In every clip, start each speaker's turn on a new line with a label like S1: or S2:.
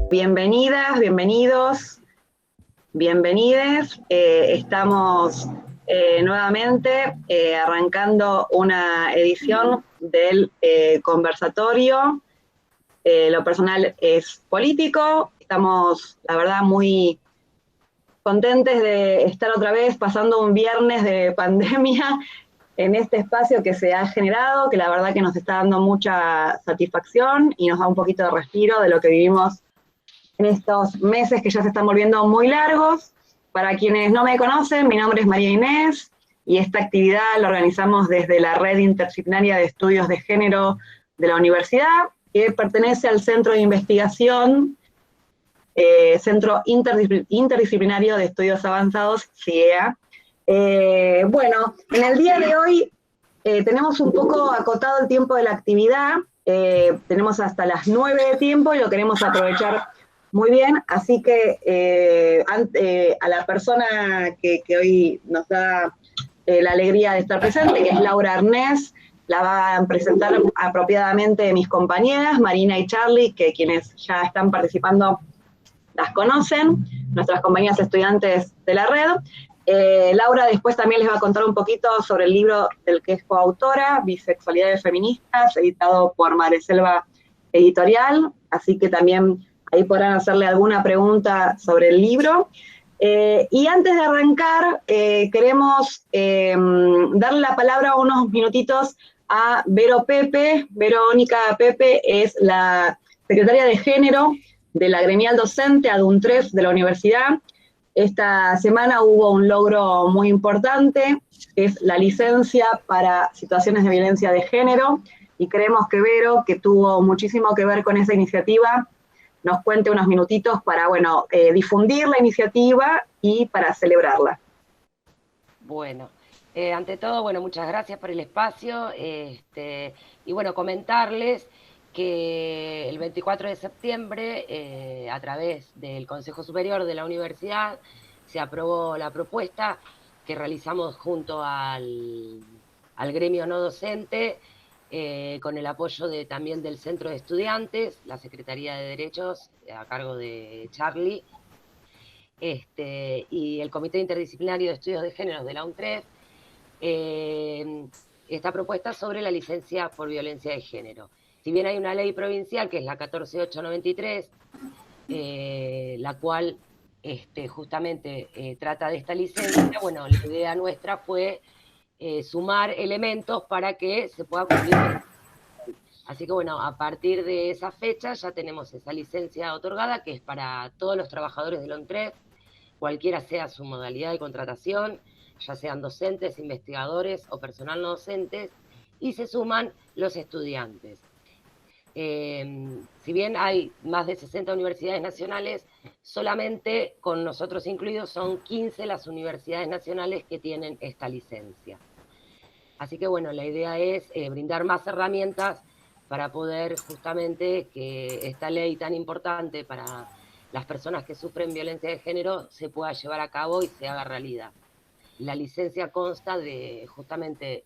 S1: Bienvenidas, bienvenidos, bienvenides. Estamos nuevamente arrancando una edición del conversatorio. Lo personal es político. Estamos, la verdad, muy contentes de estar otra vez pasando un viernes de pandemia en este espacio que se ha generado, que la verdad que nos está dando mucha satisfacción y nos da un poquito de respiro de lo que vivimos en estos meses que ya se están volviendo muy largos. Para quienes no me conocen, mi nombre es María Inés y esta actividad la organizamos desde la Red Interdisciplinaria de Estudios de Género de la Universidad, que pertenece al Centro de Investigación, Centro Interdisciplinario de Estudios Avanzados, CIEA. Bueno, en el día de hoy tenemos un poco acotado el tiempo de la actividad, tenemos hasta las 9 de tiempo y lo queremos aprovechar muy bien, así que a la persona que hoy nos da la alegría de estar presente, que es Laura Arnés, la van a presentar apropiadamente mis compañeras, Marina y Charlie, que quienes ya están participando las conocen, nuestras compañeras estudiantes de la red. Laura después también les va a contar un poquito sobre el libro del que es coautora, Bisexualidades Feministas, editado por Madreselva Editorial, así que también ahí podrán hacerle alguna pregunta sobre el libro. Y antes de arrancar, queremos darle la palabra unos minutitos a Vero Pepe. Verónica Pepe es la secretaria de Género de la gremial docente ADUNTREF de la universidad. Esta semana hubo un logro muy importante, que es la licencia para situaciones de violencia de género, y creemos que Vero, que tuvo muchísimo que ver con esa iniciativa, nos cuente unos minutitos para, bueno, difundir la iniciativa y para celebrarla.
S2: Bueno, ante todo, bueno, muchas gracias por el espacio, y bueno, comentarles que el 24 de septiembre, a través del Consejo Superior de la Universidad, se aprobó la propuesta que realizamos junto al gremio no docente, con el apoyo también del Centro de Estudiantes, la Secretaría de Derechos, a cargo de Charlie, y el Comité Interdisciplinario de Estudios de Género de la UNTREF, esta propuesta sobre la licencia por violencia de género. Si bien hay una ley provincial, que es la 14893, la cual justamente trata de esta licencia, bueno, la idea nuestra fue sumar elementos para que se pueda cumplir. Así que bueno, a partir de esa fecha ya tenemos esa licencia otorgada, que es para todos los trabajadores del ONTREF, cualquiera sea su modalidad de contratación, ya sean docentes, investigadores o personal no docentes, y se suman los estudiantes. Si bien hay más de 60 universidades nacionales, solamente con nosotros incluidos son 15 las universidades nacionales que tienen esta licencia. Así que bueno, la idea es brindar más herramientas para poder justamente que esta ley tan importante para las personas que sufren violencia de género se pueda llevar a cabo y se haga realidad. La licencia consta de justamente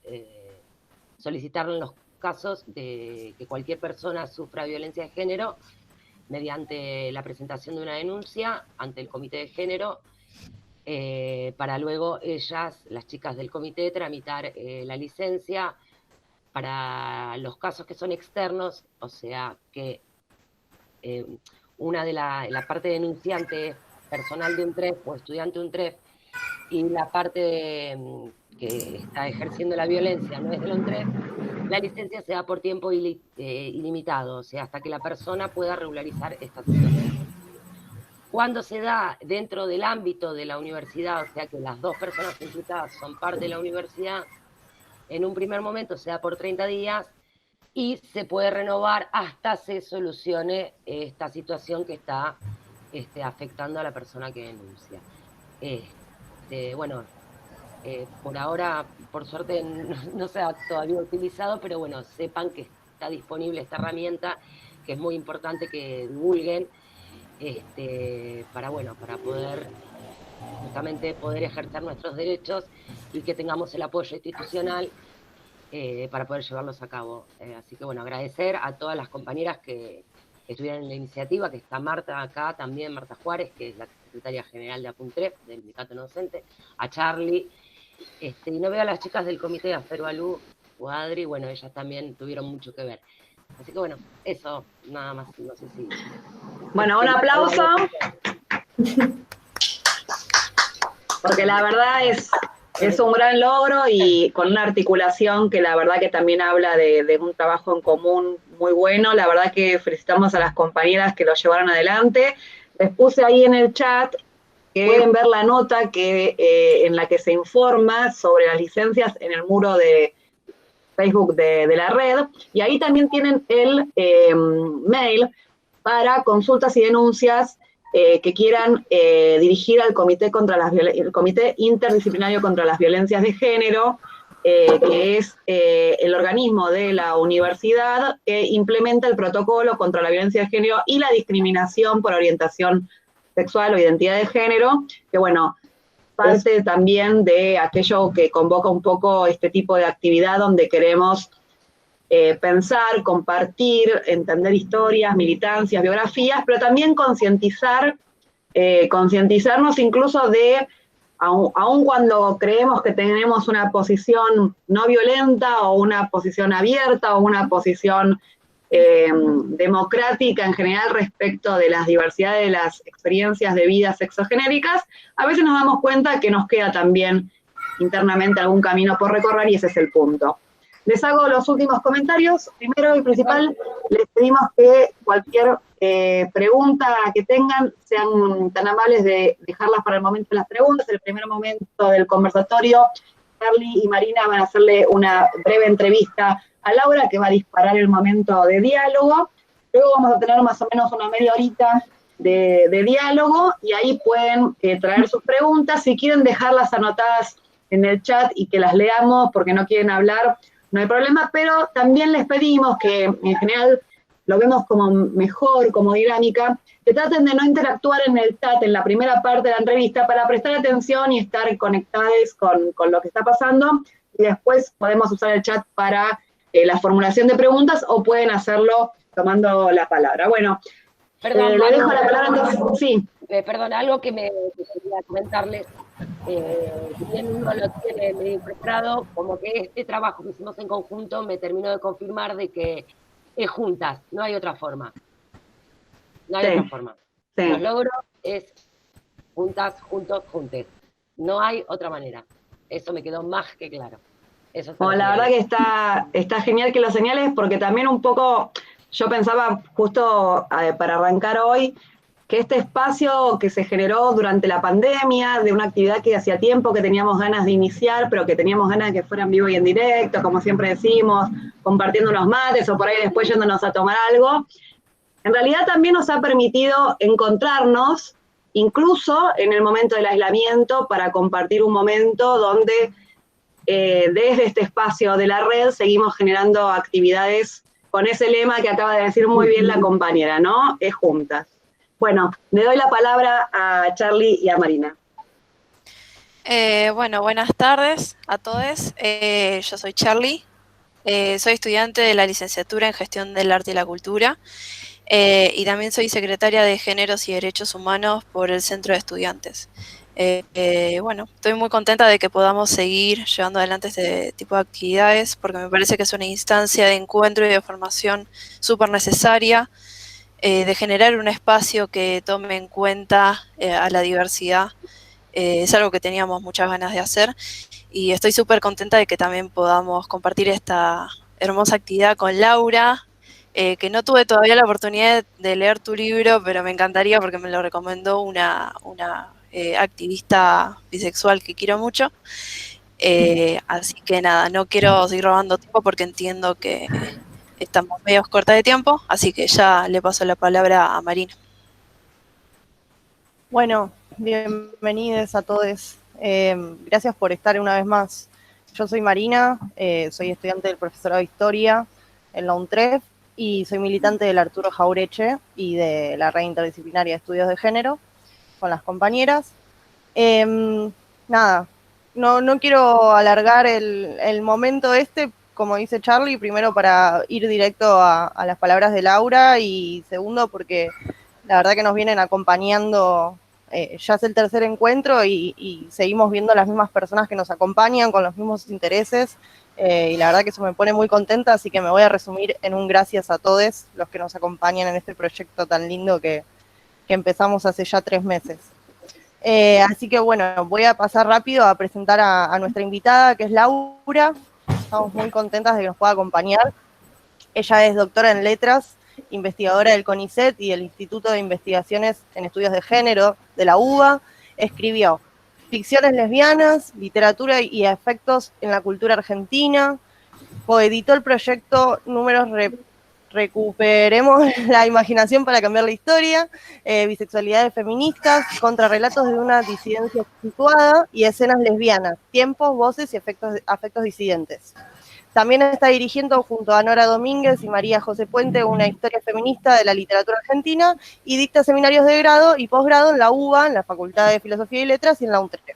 S2: solicitar en los casos de que cualquier persona sufra violencia de género mediante la presentación de una denuncia ante el Comité de Género, para luego ellas, las chicas del comité, tramitar la licencia para los casos que son externos, o sea que una de la parte denunciante es personal de UNTREF o estudiante de UNTREF, y la parte que está ejerciendo la violencia no es de la UNTREF, la licencia se da por tiempo ilimitado, o sea, hasta que la persona pueda regularizar esta situación. Cuando se da dentro del ámbito de la universidad, o sea que las dos personas implicadas son parte de la universidad, en un primer momento se da por 30 días y se puede renovar hasta se solucione esta situación que está afectando a la persona que denuncia. Bueno, por ahora, por suerte, no se ha todavía utilizado, pero bueno, sepan que está disponible esta herramienta, que es muy importante que divulguen, para poder justamente poder ejercer nuestros derechos y que tengamos el apoyo institucional para poder llevarlos a cabo. Así que bueno, agradecer a todas las compañeras que estuvieron en la iniciativa, que está Marta acá también, Marta Juárez, que es la secretaria general de APUNTREF, del Sindicato No Docente, a Charlie, y no veo a las chicas del comité, a Ferualú o a Adri, bueno, ellas también tuvieron mucho que ver. Así que bueno, eso, nada más, no sé si...
S1: Bueno, un aplauso. Porque la verdad es un gran logro y con una articulación que la verdad que también habla de un trabajo en común muy bueno. La verdad que felicitamos a las compañeras que lo llevaron adelante. Les puse ahí en el chat que pueden ver la nota en la que se informa sobre las licencias en el muro de Facebook de la red, y ahí también tienen el mail para consultas y denuncias que quieran dirigir al el Comité Interdisciplinario contra las Violencias de Género, que es el organismo de la universidad que implementa el protocolo contra la violencia de género y la discriminación por orientación sexual o identidad de género, que bueno, parte también de aquello que convoca un poco este tipo de actividad donde queremos pensar, compartir, entender historias, militancias, biografías, pero también concientizarnos incluso de, aun cuando creemos que tenemos una posición no violenta o una posición abierta o una posición democrática en general respecto de las diversidades de las experiencias de vida sexogenéricas, a veces nos damos cuenta que nos queda también internamente algún camino por recorrer y ese es el punto. Les hago los últimos comentarios. Primero y principal, les pedimos que cualquier pregunta que tengan sean tan amables de dejarlas para el momento de las preguntas. El primer momento del conversatorio, Charlie y Marina van a hacerle una breve entrevista a Laura, que va a disparar el momento de diálogo. Luego vamos a tener más o menos una media horita de diálogo, y ahí pueden traer sus preguntas. Si quieren dejarlas anotadas en el chat y que las leamos porque no quieren hablar, no hay problema, pero también les pedimos que en general lo vemos como mejor, como dinámica, que traten de no interactuar en el chat en la primera parte de la entrevista para prestar atención y estar conectados con lo que está pasando, y después podemos usar el chat para la formulación de preguntas o pueden hacerlo tomando la palabra. Bueno,
S2: Perdón,
S1: le dejo la palabra entonces. Sí.
S2: Perdón, algo que quería comentarles, si bien uno lo tiene medio preparado, como que este trabajo que hicimos en conjunto me terminó de confirmar de que es juntas, no hay otra forma. No hay otra forma. Sí. Los logros es juntas, juntos, juntes. No hay otra manera. Eso me quedó más que claro. Eso
S1: bueno, la verdad que está genial que lo señales, porque también un poco yo pensaba justo para arrancar hoy, que este espacio que se generó durante la pandemia, de una actividad que hacía tiempo que teníamos ganas de iniciar, pero que teníamos ganas de que fuera en vivo y en directo, como siempre decimos, compartiendo unos mates o por ahí después yéndonos a tomar algo, en realidad también nos ha permitido encontrarnos, incluso en el momento del aislamiento, para compartir un momento donde desde este espacio de la red seguimos generando actividades con ese lema que acaba de decir muy bien la compañera, ¿no? Es juntas. Bueno, le doy la palabra a Charlie y a Marina.
S3: Bueno, buenas tardes a todos. Yo soy Charlie, soy estudiante de la licenciatura en Gestión del Arte y la Cultura y también soy secretaria de Géneros y Derechos Humanos por el Centro de Estudiantes. Bueno, estoy muy contenta de que podamos seguir llevando adelante este tipo de actividades porque me parece que es una instancia de encuentro y de formación súper necesaria, de generar un espacio que tome en cuenta a la diversidad. Es algo que teníamos muchas ganas de hacer y estoy súper contenta de que también podamos compartir esta hermosa actividad con Laura, que no tuve todavía la oportunidad de leer tu libro, pero me encantaría porque me lo recomendó una activista bisexual que quiero mucho. Así que nada, no quiero seguir robando tiempo porque entiendo que estamos medio corta de tiempo, así que ya le paso la palabra a Marina.
S4: Bueno, bienvenidos a todos. Gracias por estar una vez más. Yo soy Marina, soy estudiante del profesorado de Historia en la UNTREF y soy militante del Arturo Jaureche y de la Red Interdisciplinaria de Estudios de Género con las compañeras. Nada, no quiero alargar el momento como dice Charlie, primero para ir directo a las palabras de Laura y segundo porque la verdad que nos vienen acompañando, ya es el tercer encuentro y seguimos viendo las mismas personas que nos acompañan con los mismos intereses y la verdad que eso me pone muy contenta, así que me voy a resumir en un gracias a todos los que nos acompañan en este proyecto tan lindo que empezamos hace ya 3 meses. Así que bueno, voy a pasar rápido a presentar a nuestra invitada, que es Laura. Estamos muy contentas de que nos pueda acompañar. Ella es doctora en letras, investigadora del CONICET y del Instituto de Investigaciones en Estudios de Género de la UBA. Escribió Ficciones lesbianas, literatura y efectos en la cultura argentina. Coeditó el proyecto Números Recuperemos la imaginación para cambiar la historia, bisexualidades feministas, contrarrelatos de una disidencia situada y escenas lesbianas, tiempos, voces y afectos disidentes. También está dirigiendo junto a Nora Domínguez y María José Puente una historia feminista de la literatura argentina y dicta seminarios de grado y posgrado en la UBA, en la Facultad de Filosofía y Letras y en la UNTREF.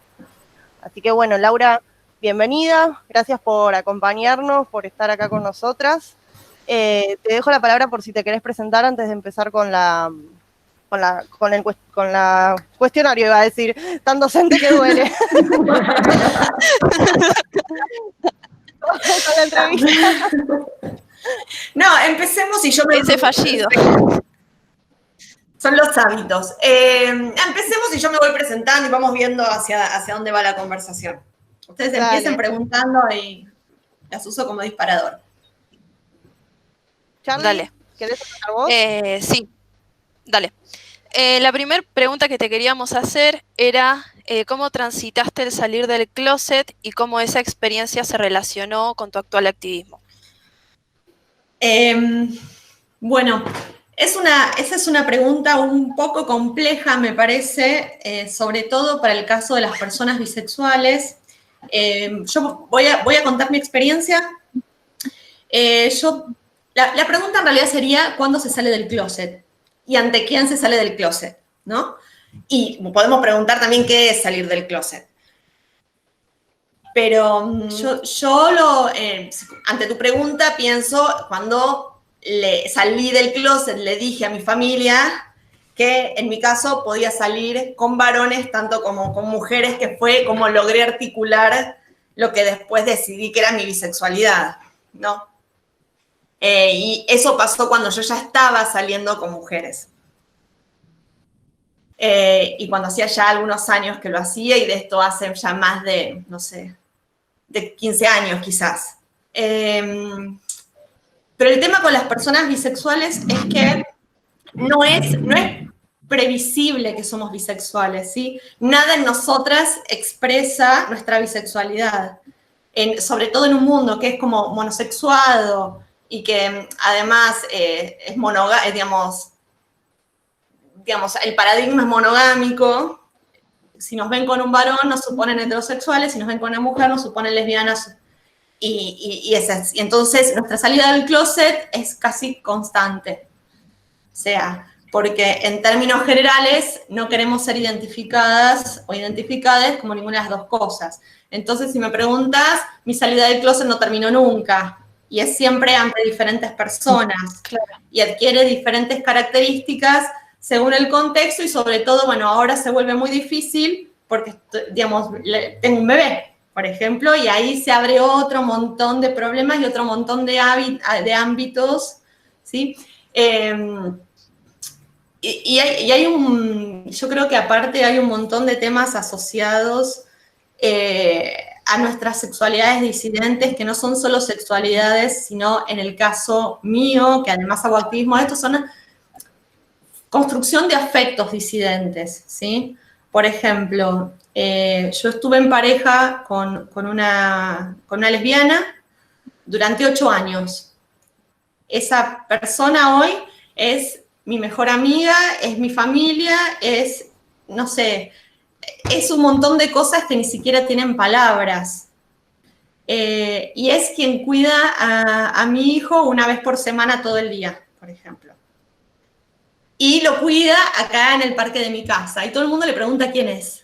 S4: Así que bueno, Laura, bienvenida, gracias por acompañarnos, por estar acá con nosotras. Te dejo la palabra por si te querés presentar antes de empezar con el cuestionario, iba a decir, tan docente que duele. Con la entrevista.
S5: No, empecemos y yo me...
S3: Ese fallido.
S5: Son los hábitos. Empecemos y yo me voy presentando y vamos viendo hacia dónde va la conversación. Ustedes empiecen preguntando y las uso como disparador.
S4: Charlie,
S3: Dale.
S4: ¿querés empezar vos?
S3: Sí, dale. La primera pregunta que te queríamos hacer era ¿cómo transitaste el salir del closet y cómo esa experiencia se relacionó con tu actual activismo?
S5: Bueno, esa es una pregunta un poco compleja, me parece, sobre todo para el caso de las personas bisexuales. Yo voy a contar mi experiencia. La pregunta en realidad sería, ¿cuándo se sale del closet? ¿Y ante quién se sale del closet? ¿No? Y podemos preguntar también qué es salir del closet. Pero ante tu pregunta pienso, cuando salí del closet, le dije a mi familia que en mi caso podía salir con varones, tanto como con mujeres, que fue como logré articular lo que después decidí que era mi bisexualidad, ¿no? Y eso pasó cuando yo ya estaba saliendo con mujeres. Y cuando hacía ya algunos años que lo hacía, y de esto hace ya más de, no sé, de 15 años quizás. Pero el tema con las personas bisexuales es que no es previsible que somos bisexuales, ¿sí? Nada en nosotras expresa nuestra bisexualidad, sobre todo en un mundo que es como monosexuado, y que además es digamos, el paradigma es monogámico. Si nos ven con un varón, nos suponen heterosexuales, si nos ven con una mujer, nos suponen lesbianas, y entonces nuestra salida del closet es casi constante. O sea, porque en términos generales no queremos ser identificadas o identificadas como ninguna de las dos cosas. Entonces, si me preguntas, mi salida del closet no terminó nunca. Y es siempre ante diferentes personas. Claro. Y adquiere diferentes características según el contexto y sobre todo, bueno, ahora se vuelve muy difícil porque, digamos, tengo un bebé, por ejemplo, y ahí se abre otro montón de problemas y otro montón de ámbitos, ¿sí? Yo creo que aparte hay un montón de temas asociados a nuestras sexualidades disidentes, que no son solo sexualidades, sino en el caso mío, que además hago activismo, estos son construcción de afectos disidentes, ¿sí? Por ejemplo, yo estuve en pareja con una lesbiana durante 8 años. Esa persona hoy es mi mejor amiga, es mi familia, es, no sé, es un montón de cosas que ni siquiera tienen palabras. Y es quien cuida a mi hijo una vez por semana todo el día, por ejemplo. Y lo cuida acá en el parque de mi casa. Y todo el mundo le pregunta quién es.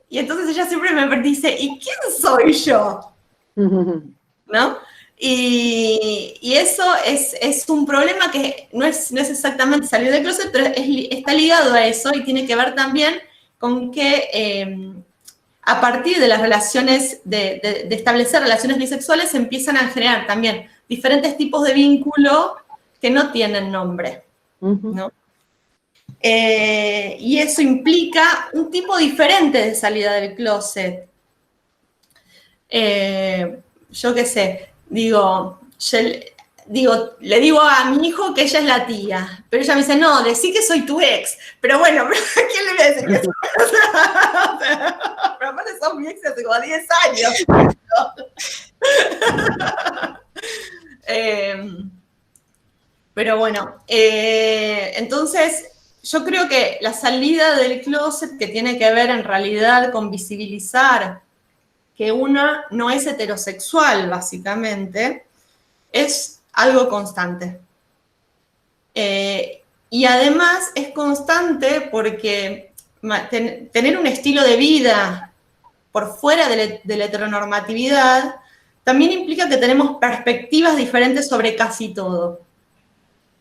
S5: Y entonces ella siempre me dice, ¿y quién soy yo? ¿no? Y eso es un problema que no es exactamente salir del closet, pero está ligado a eso y tiene que ver también con que a partir de las relaciones, de establecer relaciones bisexuales, se empiezan a generar también diferentes tipos de vínculo que no tienen nombre, ¿no? Y eso implica un tipo diferente de salida del closet. Yo qué sé, le digo a mi hijo que ella es la tía, pero ella me dice, no, decí que soy tu ex. Pero bueno, ¿a quién le voy a decir que soy? Pero aparte son mi ex hace como 10 años. Pero bueno, entonces yo creo que la salida del closet, que tiene que ver en realidad con visibilizar que una no es heterosexual, básicamente, es algo constante. Y además es constante porque tener un estilo de vida por fuera de la heteronormatividad también implica que tenemos perspectivas diferentes sobre casi todo.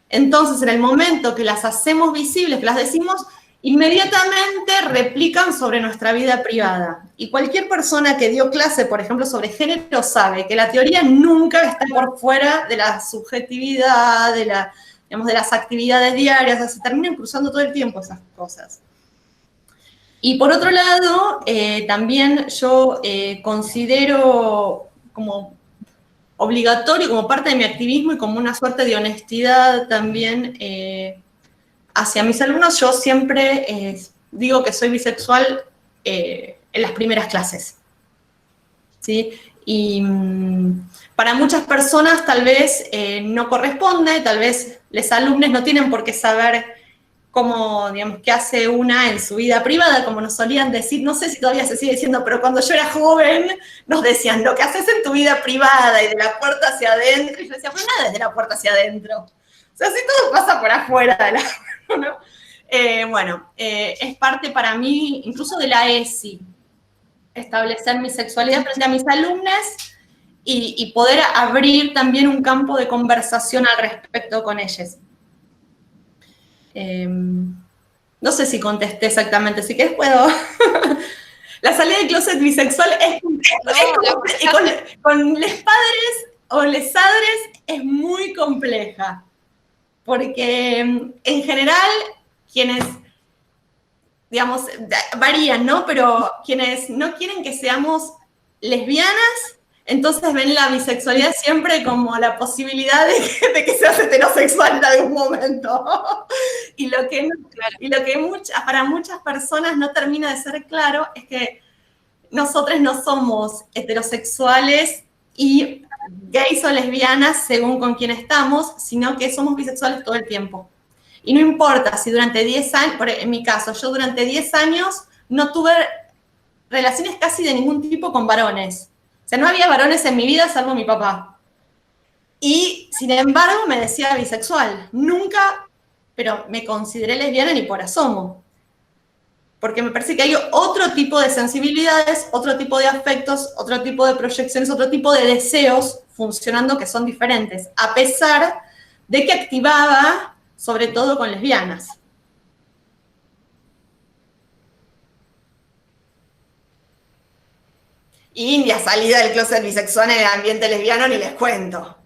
S5: Entonces, en el momento que las hacemos visibles, que las decimos, inmediatamente replican sobre nuestra vida privada. Y cualquier persona que dio clase, por ejemplo, sobre género, sabe que la teoría nunca está por fuera de la subjetividad, de las actividades diarias, o sea, se terminan cruzando todo el tiempo esas cosas. Y por otro lado, también yo considero como obligatorio, como parte de mi activismo y como una suerte de honestidad también hacia mis alumnos, yo siempre digo que soy bisexual en las primeras clases, ¿sí? Y para muchas personas tal vez no corresponde, tal vez los alumnos no tienen por qué saber cómo, digamos, qué hace una en su vida privada, como nos solían decir, no sé si todavía se sigue diciendo, pero cuando yo era joven nos decían, lo que haces en tu vida privada y de la puerta hacia adentro, y yo decía, pero nada es de la puerta hacia adentro. O sea, si todo pasa por afuera de la... ¿no? Bueno, es parte para mí, incluso de la ESI, establecer mi sexualidad frente a mis alumnos y poder abrir también un campo de conversación al respecto con ellos. No sé si contesté exactamente, si querés puedo... La salida del closet bisexual con los padres o les padres es muy compleja, porque en general quienes, digamos, varían, ¿no? Pero quienes no quieren que seamos lesbianas, entonces ven la bisexualidad siempre como la posibilidad de que seas heterosexual en algún momento. Y lo que para muchas personas no termina de ser claro es que nosotros no somos heterosexuales y gays o lesbianas según con quién estamos, sino que somos bisexuales todo el tiempo. Y no importa si durante 10 años, en mi caso, yo durante 10 años no tuve relaciones casi de ningún tipo con varones. O sea, no había varones en mi vida salvo mi papá. Y, sin embargo, me decía bisexual. Nunca, pero me consideré lesbiana ni por asomo. Porque me parece que hay otro tipo de sensibilidades, otro tipo de afectos, otro tipo de proyecciones, otro tipo de deseos funcionando que son diferentes, a pesar de que activaba, sobre todo con lesbianas. Y la salida del closet bisexual en el ambiente lesbiano ni les cuento.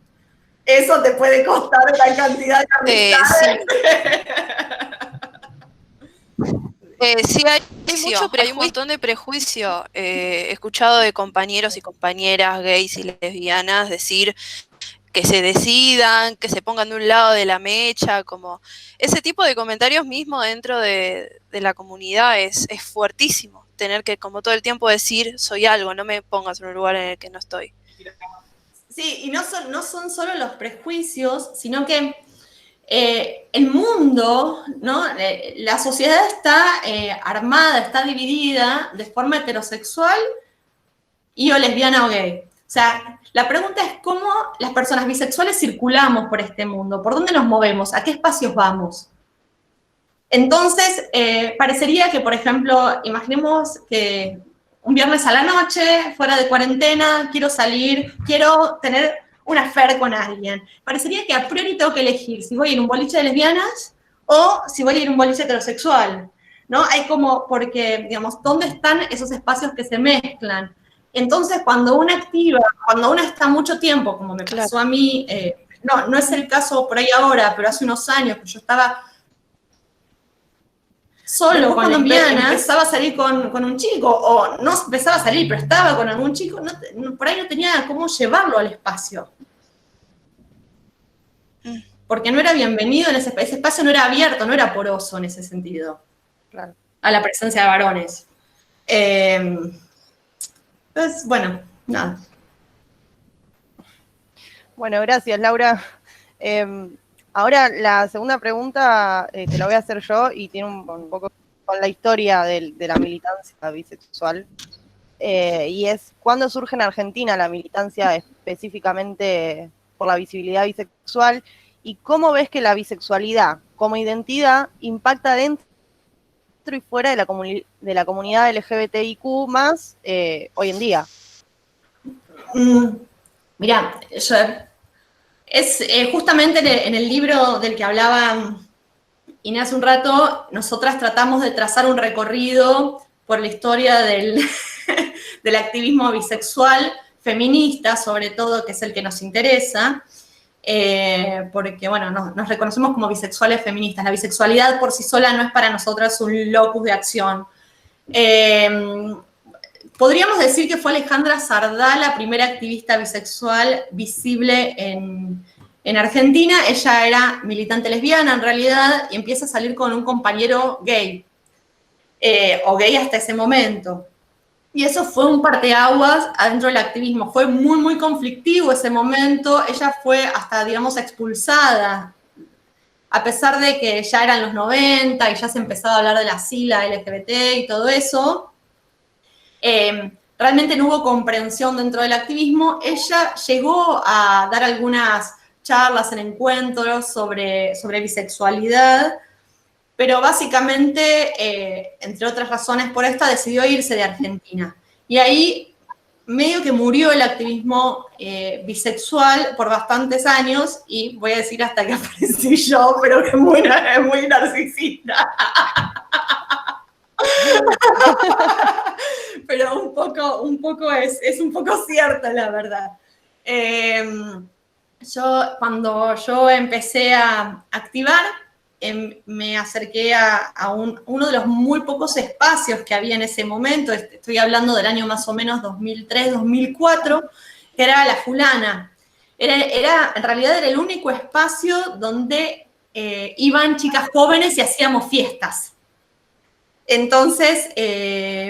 S5: Eso te puede costar la cantidad de amistades.
S3: Sí, hay mucho, pero hay un montón de prejuicio. He escuchado de compañeros y compañeras gays y lesbianas decir que se decidan, que se pongan de un lado de la mecha, como ese tipo de comentarios mismo dentro de la comunidad es fuertísimo. Tener que como todo el tiempo decir soy algo, no me pongas en un lugar en el que no estoy.
S5: Sí, y no son solo los prejuicios, sino que el mundo, ¿no? La sociedad está armada, está dividida de forma heterosexual y o lesbiana o gay. O sea, la pregunta es cómo las personas bisexuales circulamos por este mundo, por dónde nos movemos, a qué espacios vamos. Entonces, parecería que, por ejemplo, imaginemos que un viernes a la noche, fuera de cuarentena, quiero salir, quiero tener un affair con alguien. Parecería que a priori tengo que elegir si voy a ir a un boliche de lesbianas o si voy a ir a un boliche heterosexual, ¿no? Hay como, porque, digamos, ¿dónde están esos espacios que se mezclan? Entonces, cuando una activa, cuando una está mucho tiempo, como me pasó a mí, no es el caso por ahí ahora, pero hace unos años que yo estaba solo con lesbianas, empezaba a salir con un chico, o no empezaba a salir, pero estaba con algún chico, por ahí no tenía cómo llevarlo al espacio. Porque no era bienvenido en ese espacio, no era abierto, no era poroso en ese sentido.
S4: Claro.
S5: A la presencia de varones. Entonces, bueno, nada.
S4: Bueno, gracias, Laura. Ahora la segunda pregunta te la voy a hacer yo y tiene un poco con la historia de la militancia bisexual. Y es, ¿cuándo surge en Argentina la militancia específicamente por la visibilidad bisexual? ¿Y cómo ves que la bisexualidad como identidad impacta dentro y fuera de la comunidad LGBTIQ más hoy en día?
S5: Mirá, es justamente en el libro del que hablaba Inés hace un rato, nosotras tratamos de trazar un recorrido por la historia del activismo bisexual, feminista sobre todo, que es el que nos interesa, porque, bueno, nos reconocemos como bisexuales feministas. La bisexualidad por sí sola no es para nosotras un locus de acción. Podríamos decir que fue Alejandra Sardá la primera activista bisexual visible en Argentina. Ella era militante lesbiana en realidad y empieza a salir con un compañero gay, o gay hasta ese momento. Y eso fue un parteaguas adentro del activismo. Fue muy, muy conflictivo ese momento. Ella fue hasta, digamos, expulsada, a pesar de que ya eran los 90 y ya se empezaba a hablar de la sigla LGBT y todo eso. Realmente no hubo comprensión dentro del activismo. Ella llegó a dar algunas charlas en encuentros sobre bisexualidad, pero básicamente, entre otras razones por esta, decidió irse de Argentina. Y ahí medio que murió el activismo bisexual por bastantes años, y voy a decir hasta que aparecí yo, pero que es muy narcisista. Pero un poco es un poco cierto, la verdad. Cuando yo empecé a activar, me acerqué a uno de los muy pocos espacios que había en ese momento. Estoy hablando del año más o menos 2003, 2004, que era La Fulana. En realidad era el único espacio donde iban chicas jóvenes y hacíamos fiestas. Entonces,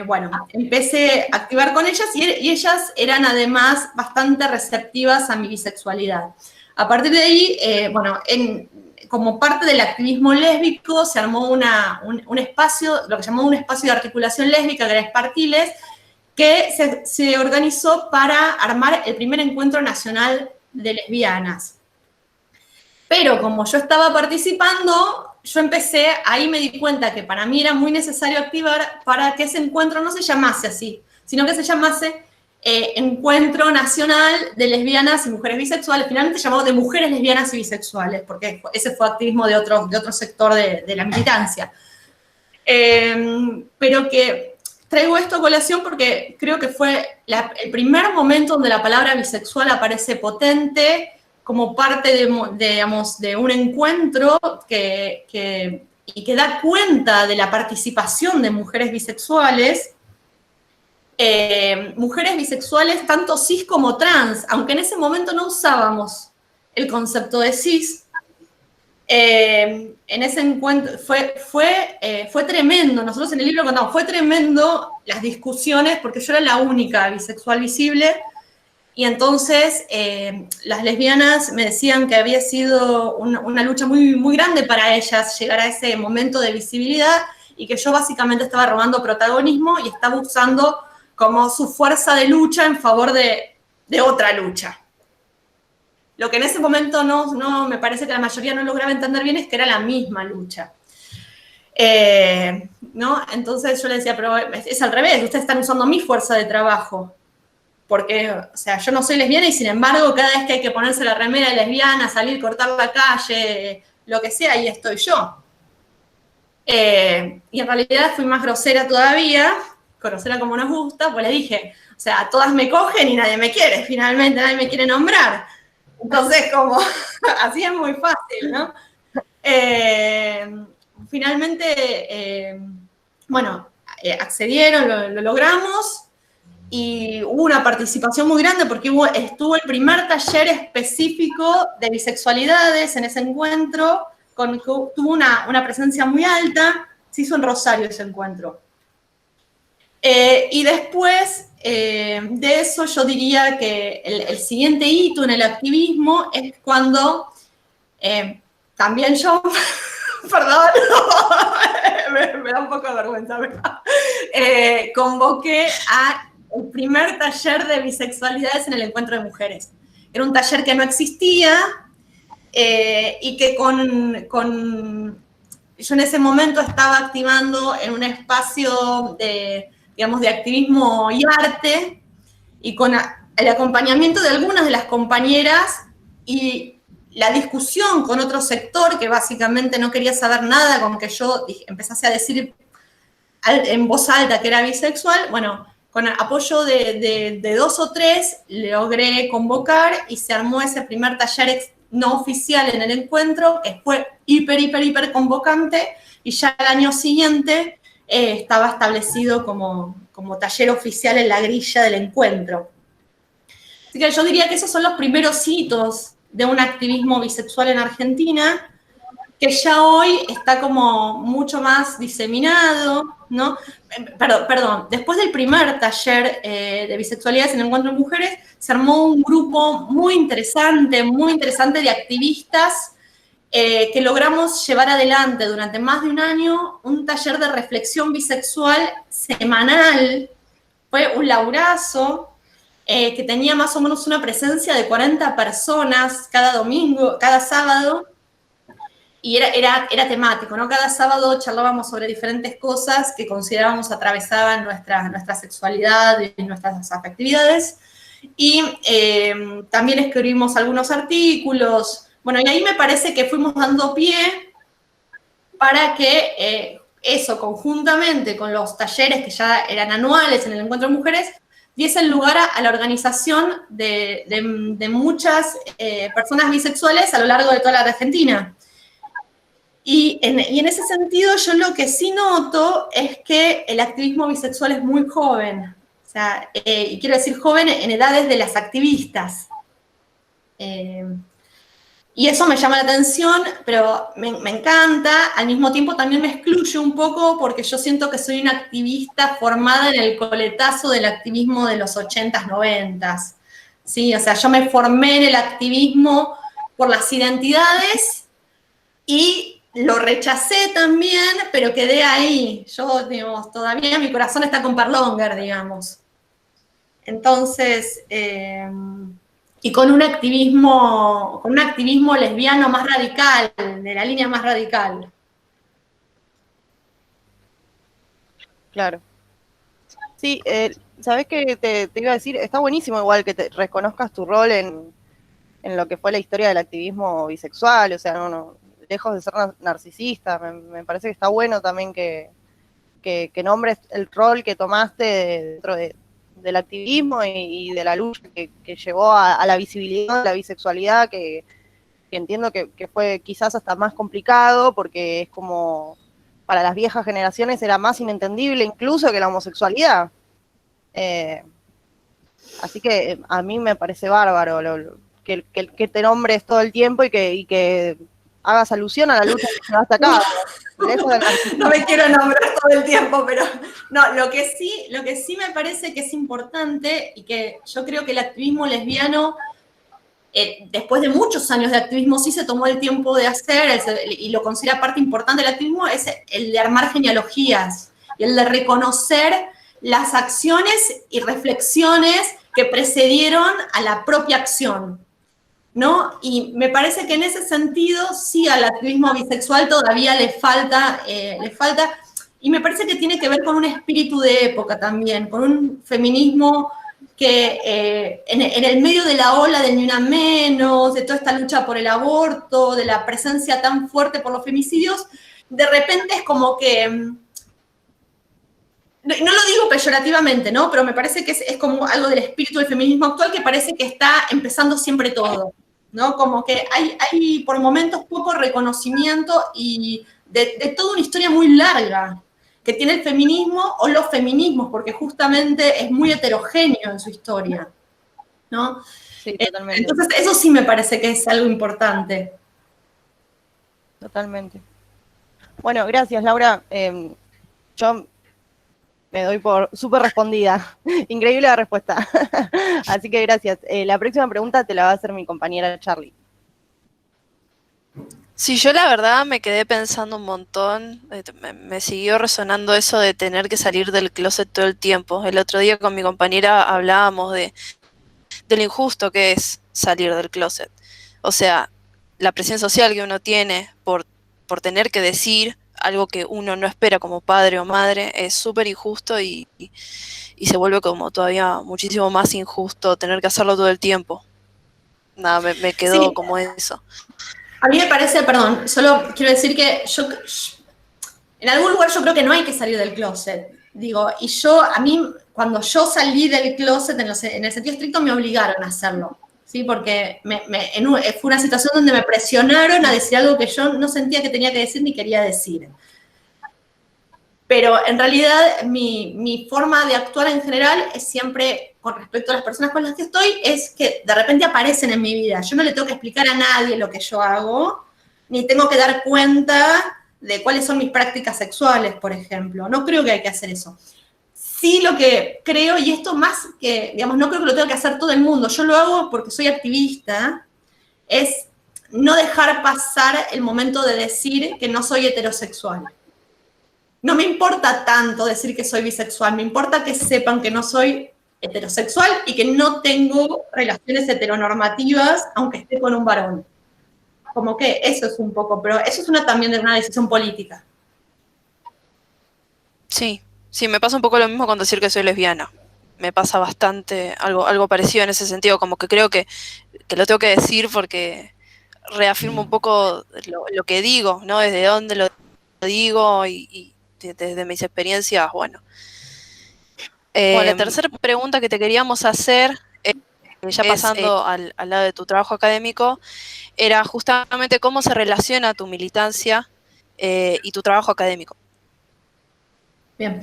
S5: bueno, empecé a activar con ellas y ellas eran además bastante receptivas a mi bisexualidad. A partir de ahí, bueno, como parte del activismo lésbico se armó un espacio, lo que llamó un espacio de articulación lésbica, que era Espartiles, que se organizó para armar el primer encuentro nacional de lesbianas. Pero como yo estaba participando, yo ahí me di cuenta que para mí era muy necesario activar para que ese encuentro no se llamase así, sino que se llamase Encuentro Nacional de Lesbianas y Mujeres Bisexuales, finalmente llamado de Mujeres Lesbianas y Bisexuales, porque ese fue activismo de otro sector de la militancia. Pero que traigo esto a colación porque creo que fue el primer momento donde la palabra bisexual aparece potente, como parte de un encuentro y que da cuenta de la participación de mujeres bisexuales, tanto cis como trans, aunque en ese momento no usábamos el concepto de cis. En ese encuentro fue tremendo. Nosotros en el libro contamos, fue tremendo las discusiones, porque yo era la única bisexual visible. Y entonces las lesbianas me decían que había sido una lucha muy, muy grande para ellas llegar a ese momento de visibilidad y que yo básicamente estaba robando protagonismo y estaba usando como su fuerza de lucha en favor de otra lucha. Lo que en ese momento no me parece que la mayoría no lograba entender bien es que era la misma lucha. ¿No? Entonces yo le decía, pero es al revés, ustedes están usando mi fuerza de trabajo. Porque, o sea, yo no soy lesbiana y sin embargo cada vez que hay que ponerse la remera de lesbiana, salir, cortar la calle, lo que sea, ahí estoy yo. Y en realidad fui más grosera todavía, grosera como nos gusta, pues le dije, o sea, todas me cogen y nadie me quiere, finalmente nadie me quiere nombrar. Entonces, como, así es muy fácil, ¿no? Finalmente, bueno, accedieron, lo logramos. Y hubo una participación muy grande porque estuvo el primer taller específico de bisexualidades en ese encuentro, tuvo una presencia muy alta, se hizo en Rosario ese encuentro. Y después de eso yo diría que el siguiente hito en el activismo es cuando también yo, perdón, me da un poco de vergüenza, convoqué a el primer taller de bisexualidades en el encuentro de mujeres. Era un taller que no existía y que yo en ese momento estaba activando en un espacio de, digamos, de activismo y arte y con el acompañamiento de algunas de las compañeras y la discusión con otro sector que básicamente no quería saber nada con que yo empezase a decir en voz alta que era bisexual, bueno, con el apoyo de 2 o 3 logré convocar y se armó ese primer taller no oficial en el encuentro, que fue hiper convocante, y ya el año siguiente estaba establecido como taller oficial en la grilla del encuentro. Así que yo diría que esos son los primeros hitos de un activismo bisexual en Argentina, que ya hoy está como mucho más diseminado, ¿no? Perdón, después del primer taller de bisexualidades en el encuentro de mujeres, se armó un grupo muy interesante de activistas que logramos llevar adelante durante más de un año un taller de reflexión bisexual semanal. Fue un laburazo que tenía más o menos una presencia de 40 personas cada domingo, cada sábado, y era temático, ¿no? Cada sábado charlábamos sobre diferentes cosas que considerábamos atravesaban nuestra sexualidad y nuestras afectividades. Y también escribimos algunos artículos. Bueno, y ahí me parece que fuimos dando pie para que eso, conjuntamente con los talleres que ya eran anuales en el Encuentro de Mujeres, diesen lugar a la organización de muchas personas bisexuales a lo largo de toda la Argentina. Y en ese sentido, yo lo que sí noto es que el activismo bisexual es muy joven. O sea, y quiero decir joven en edades de las activistas. Y eso me llama la atención, pero me encanta. Al mismo tiempo también me excluye un poco porque yo siento que soy una activista formada en el coletazo del activismo de los 80s, 90s. ¿Sí? O sea, yo me formé en el activismo por las identidades y lo rechacé también, pero quedé ahí. Yo, digamos, todavía mi corazón está con Perlonger, digamos. Entonces, y con un activismo lesbiano más radical, de la línea más radical.
S4: Claro. Sí, ¿sabés qué te iba a decir? Está buenísimo igual que te reconozcas tu rol en lo que fue la historia del activismo bisexual, o sea, no lejos de ser narcisista, me parece que está bueno también que nombres el rol que tomaste dentro del activismo y de la lucha que llevó a la visibilidad de la bisexualidad, que entiendo que fue quizás hasta más complicado, porque es como, para las viejas generaciones era más inentendible incluso que la homosexualidad. Así que a mí me parece bárbaro que te nombres todo el tiempo y que hagas alusión a la lucha que llevaste a cabo.
S5: No me quiero nombrar todo el tiempo, pero no, lo que sí me parece que es importante y que yo creo que el activismo lesbiano, después de muchos años de activismo, sí se tomó el tiempo de hacer, y lo considera parte importante del activismo, es el de armar genealogías y el de reconocer las acciones y reflexiones que precedieron a la propia acción. ¿no? Y me parece que en ese sentido, sí, al activismo bisexual todavía le falta, y me parece que tiene que ver con un espíritu de época también, con un feminismo que en el medio de la ola del Ni Una Menos, de toda esta lucha por el aborto, de la presencia tan fuerte por los femicidios, de repente es como que, no lo digo peyorativamente, ¿no? Pero me parece que es como algo del espíritu del feminismo actual que parece que está empezando siempre todo, ¿no? Como que hay por momentos poco reconocimiento y de toda una historia muy larga que tiene el feminismo o los feminismos, porque justamente es muy heterogéneo en su historia, ¿no?
S4: Sí, totalmente.
S5: Entonces, eso sí me parece que es algo importante.
S4: Totalmente. Bueno, gracias, Laura. Yo me doy por súper respondida. Increíble la respuesta. Así que gracias. La próxima pregunta te la va a hacer mi compañera Charlie.
S3: Sí, yo la verdad me quedé pensando un montón, me siguió resonando eso de tener que salir del closet todo el tiempo. El otro día con mi compañera hablábamos de lo injusto que es salir del closet. O sea, la presión social que uno tiene por tener que decir algo que uno no espera como padre o madre es súper injusto y se vuelve como todavía muchísimo más injusto tener que hacerlo todo el tiempo. Nada, me quedó
S5: Sí.
S3: como eso.
S5: A mí me parece, perdón, solo quiero decir que yo, en algún lugar yo creo que no hay que salir del closet. Digo, y a mí, cuando yo salí del closet, en el sentido estricto, me obligaron a hacerlo, ¿sí? Porque fue una situación donde me presionaron a decir algo que yo no sentía que tenía que decir ni quería decir. Pero en realidad mi forma de actuar en general es siempre, con respecto a las personas con las que estoy, es que de repente aparecen en mi vida. Yo no le tengo que explicar a nadie lo que yo hago, ni tengo que dar cuenta de cuáles son mis prácticas sexuales, por ejemplo. No creo que hay que hacer eso. Sí, lo que creo, y esto más que, digamos, no creo que lo tenga que hacer todo el mundo, yo lo hago porque soy activista, es no dejar pasar el momento de decir que no soy heterosexual. No me importa tanto decir que soy bisexual, me importa que sepan que no soy heterosexual y que no tengo relaciones heteronormativas, aunque esté con un varón. Como que eso es un poco, pero eso es también de una decisión política.
S3: Sí, me pasa un poco lo mismo con decir que soy lesbiana. Me pasa bastante algo parecido en ese sentido, como que creo que lo tengo que decir porque reafirmo un poco lo que digo, ¿no? Desde dónde lo digo y desde mis experiencias, bueno. La tercera pregunta que te queríamos hacer, ya pasando al lado de tu trabajo académico, era justamente cómo se relaciona tu militancia y tu trabajo académico.
S5: Bien.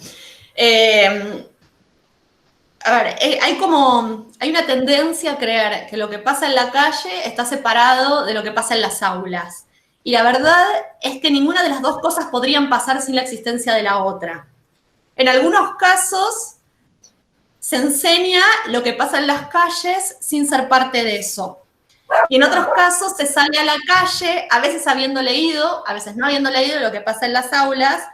S5: A ver, hay una tendencia a creer que lo que pasa en la calle está separado de lo que pasa en las aulas. Y la verdad es que ninguna de las dos cosas podrían pasar sin la existencia de la otra. En algunos casos se enseña lo que pasa en las calles sin ser parte de eso. Y en otros casos se sale a la calle, a veces habiendo leído, a veces no habiendo leído lo que pasa en las aulas,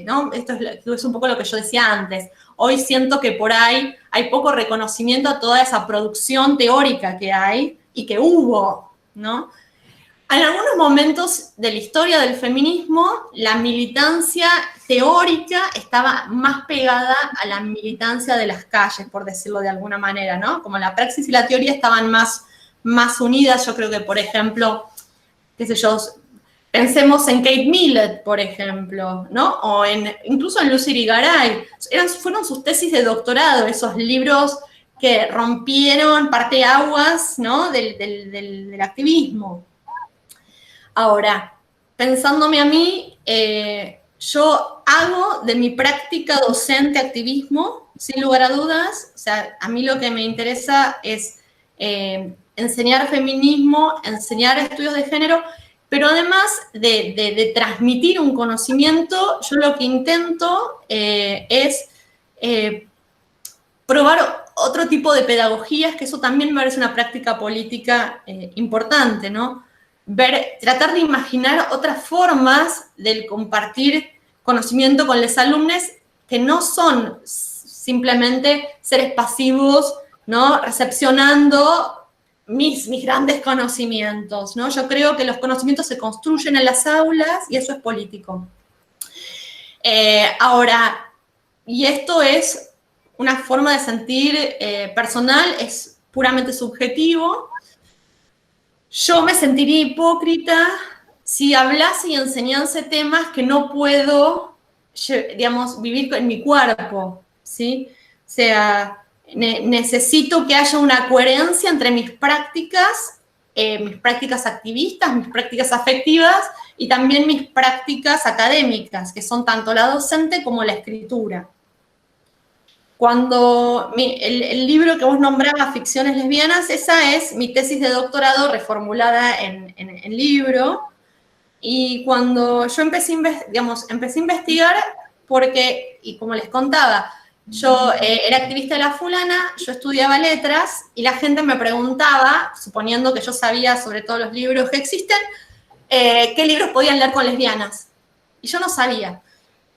S5: ¿no? Esto es un poco lo que yo decía antes. Hoy siento que por ahí hay poco reconocimiento a toda esa producción teórica que hay y que hubo, ¿no? En algunos momentos de la historia del feminismo, la militancia teórica estaba más pegada a la militancia de las calles, por decirlo de alguna manera, ¿no? Como la praxis y la teoría estaban más unidas. Yo creo que, por ejemplo, qué sé yo, pensemos en Kate Millett, por ejemplo, ¿no? O incluso en Lucy Irigaray. Fueron sus tesis de doctorado, esos libros que rompieron parteaguas, ¿no? del activismo. Ahora, pensándome a mí, yo hago de mi práctica docente activismo, sin lugar a dudas. O sea, a mí lo que me interesa es enseñar feminismo, enseñar estudios de género, pero además de transmitir un conocimiento, yo lo que intento es probar otro tipo de pedagogías, que eso también me parece una práctica política importante, ¿no? Tratar de imaginar otras formas del compartir conocimiento con los alumnos que no son simplemente seres pasivos, ¿no? Recepcionando mis grandes conocimientos, ¿no? Yo creo que los conocimientos se construyen en las aulas y eso es político. Ahora, y esto es una forma de sentir personal, es puramente subjetivo. Yo me sentiría hipócrita si hablase y enseñase temas que no puedo, digamos, vivir en mi cuerpo, ¿sí? O sea, necesito que haya una coherencia entre mis prácticas activistas, mis prácticas afectivas y también mis prácticas académicas, que son tanto la docente como la escritura. Cuando el libro que vos nombrabas, Ficciones lesbianas, esa es mi tesis de doctorado reformulada en libro. Y cuando yo empecé a investigar, porque, y como les contaba, yo era activista de la fulana, yo estudiaba letras, y la gente me preguntaba, suponiendo que yo sabía sobre todos los libros que existen, qué libros podían leer con lesbianas. Y yo no sabía.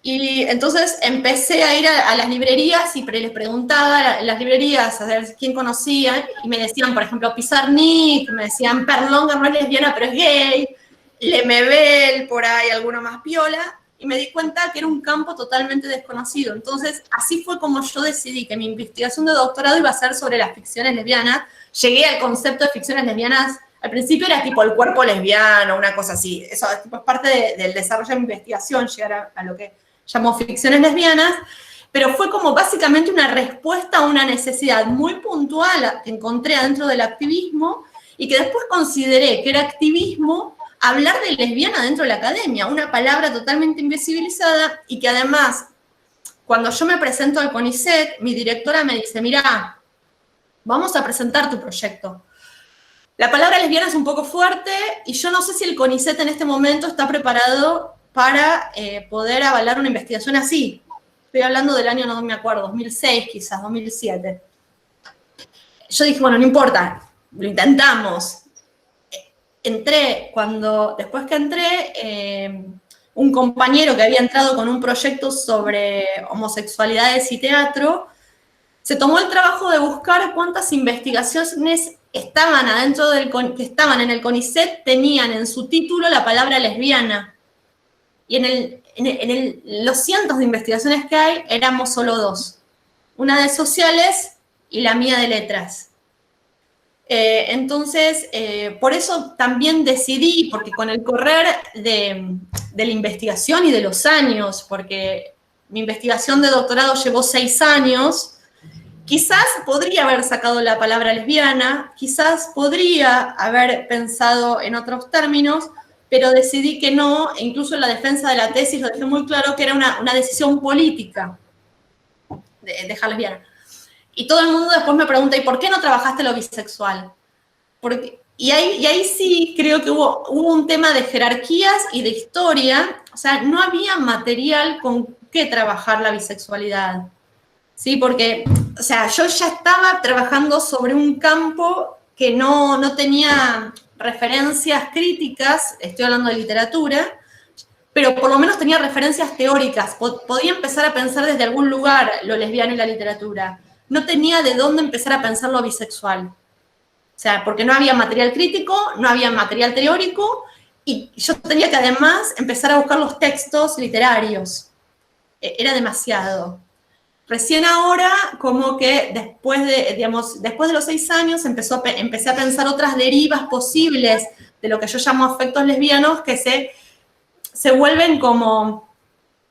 S5: Y entonces empecé a ir a las librerías y les preguntaba a las librerías a ver quién conocía, y me decían, por ejemplo, Pizarnik, me decían Perlonga no es lesbiana, pero es gay, Lemebel, por ahí, alguno más piola, y me di cuenta que era un campo totalmente desconocido. Entonces, así fue como yo decidí que mi investigación de doctorado iba a ser sobre las ficciones lesbianas. Llegué al concepto de ficciones lesbianas, al principio era tipo el cuerpo lesbiano, una cosa así. Eso es parte del desarrollo de mi investigación, llegar a lo que llamo ficciones lesbianas, pero fue como básicamente una respuesta a una necesidad muy puntual que encontré dentro del activismo y que después consideré que era activismo hablar de lesbiana dentro de la academia, una palabra totalmente invisibilizada y que además, cuando yo me presento al CONICET, mi directora me dice, mira, vamos a presentar tu proyecto. La palabra lesbiana es un poco fuerte y yo no sé si el CONICET en este momento está preparado para poder avalar una investigación así. Estoy hablando del año, no me acuerdo, 2006 quizás, 2007. Yo dije, bueno, no importa, lo intentamos. Después que entré, un compañero que había entrado con un proyecto sobre homosexualidades y teatro, se tomó el trabajo de buscar cuántas investigaciones estaban que estaban en el CONICET, tenían en su título la palabra lesbiana. Y en los cientos de investigaciones que hay, éramos solo dos. Una de sociales y la mía de letras. Entonces, por eso también decidí, porque con el correr de la investigación y de los años, porque mi investigación de doctorado llevó 6 años, quizás podría haber sacado la palabra lesbiana, quizás podría haber pensado en otros términos, pero decidí que no, e incluso en la defensa de la tesis lo dejé muy claro que era una decisión política dejar lesbiana. Y todo el mundo después me pregunta, ¿y por qué no trabajaste lo bisexual? Y ahí sí creo que hubo un tema de jerarquías y de historia, o sea, no había material con qué trabajar la bisexualidad, ¿sí? Porque, o sea, yo ya estaba trabajando sobre un campo que no tenía referencias críticas, estoy hablando de literatura, pero por lo menos tenía referencias teóricas, podía empezar a pensar desde algún lugar lo lesbiano y la literatura. No tenía de dónde empezar a pensar lo bisexual. O sea, porque no había material crítico, no había material teórico, y yo tenía que además empezar a buscar los textos literarios. Era demasiado. Recién ahora, como que después de los 6 años, empecé a pensar otras derivas posibles de lo que yo llamo afectos lesbianos, que se vuelven como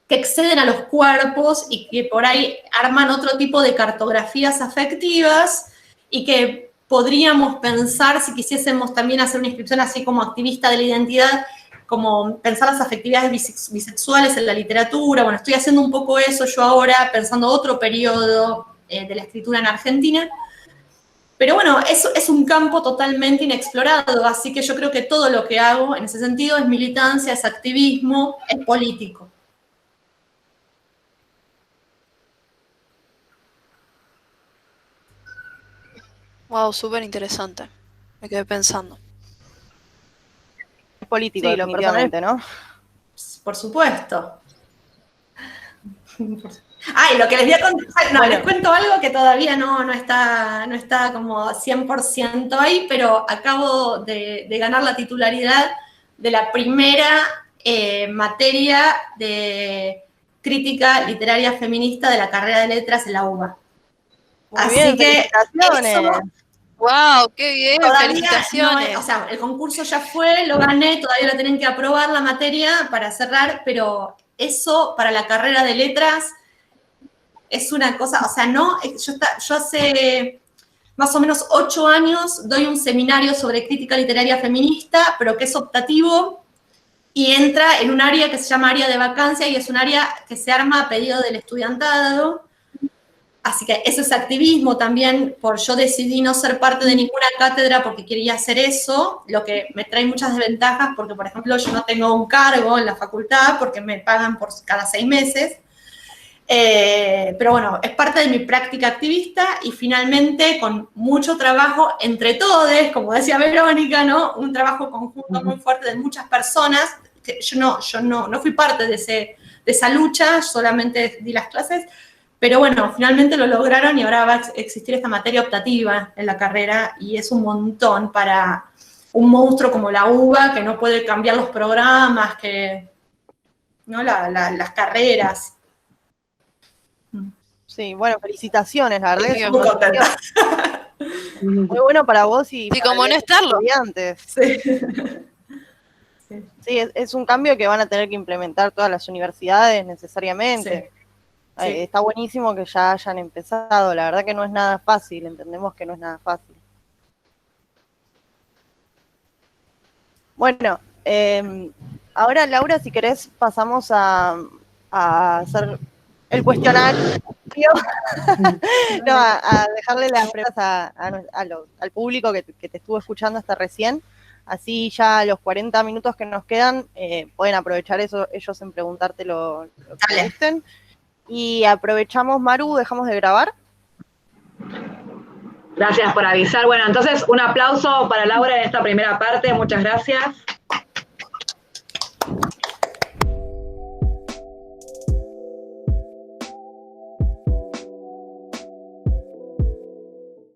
S5: que exceden a los cuerpos y que por ahí arman otro tipo de cartografías afectivas y que podríamos pensar, si quisiésemos también hacer una inscripción así como activista de la identidad, como pensar las afectividades bisexuales en la literatura. Bueno, estoy haciendo un poco eso yo ahora, pensando otro periodo de la escritura en Argentina. Pero bueno, eso es un campo totalmente inexplorado, así que yo creo que todo lo que hago en ese sentido es militancia, es activismo, es político.
S3: Wow, súper interesante. Me quedé pensando.
S4: Es político,
S1: Sí, lo
S4: definitivamente, ¿no?
S5: Por supuesto. Y lo que les voy a contar,
S4: Bueno.
S5: les cuento algo que todavía no está como 100% ahí, pero acabo de ganar la titularidad de la primera materia de crítica literaria feminista de la carrera de letras en la UBA.
S4: Muy bien, felicitaciones.
S5: eso
S3: ¡Wow! ¡Qué bien!
S5: todavía
S3: ¡Felicitaciones!
S5: no, o sea, el concurso ya fue, lo gané, todavía lo tienen que aprobar la materia para cerrar, pero eso para la carrera de letras es una cosa, o sea, no, yo hace más o menos 8 años doy un seminario sobre crítica literaria feminista, pero que es optativo y entra en un área que se llama área de vacancia y es un área que se arma a pedido del estudiantado. Así que eso es activismo también, yo decidí no ser parte de ninguna cátedra porque quería hacer eso, lo que me trae muchas desventajas porque, por ejemplo, yo no tengo un cargo en la facultad porque me pagan por cada 6 meses. Pero bueno, es parte de mi práctica activista y finalmente con mucho trabajo entre todos, como decía Verónica, ¿no? Un trabajo conjunto muy fuerte de muchas personas. Que yo no fui parte de esa lucha, solamente di las clases, pero bueno, finalmente lo lograron y ahora va a existir esta materia optativa en la carrera y es un montón para un monstruo como la UBA que no puede cambiar los programas, ¿no? Las carreras.
S4: Sí, bueno, felicitaciones, la verdad.
S3: Sí,
S5: Muy contenta.
S4: Muy bueno para vos y para
S3: como no
S4: los
S3: estarlo.
S4: estudiantes. Sí, es un cambio que van a tener que implementar todas las universidades necesariamente.
S5: Sí.
S4: Está buenísimo que ya hayan empezado, la verdad que no es nada fácil, entendemos que no es nada fácil. Bueno, ahora Laura, si querés pasamos a hacer el cuestionario, no, a dejarle las preguntas al público que te estuvo escuchando hasta recién, así ya los 40 minutos que nos quedan pueden aprovechar eso ellos en preguntarte lo que gusten. Y aprovechamos, Maru, dejamos de grabar.
S1: Gracias por avisar. Bueno, entonces un aplauso para Laura en esta primera parte, muchas gracias.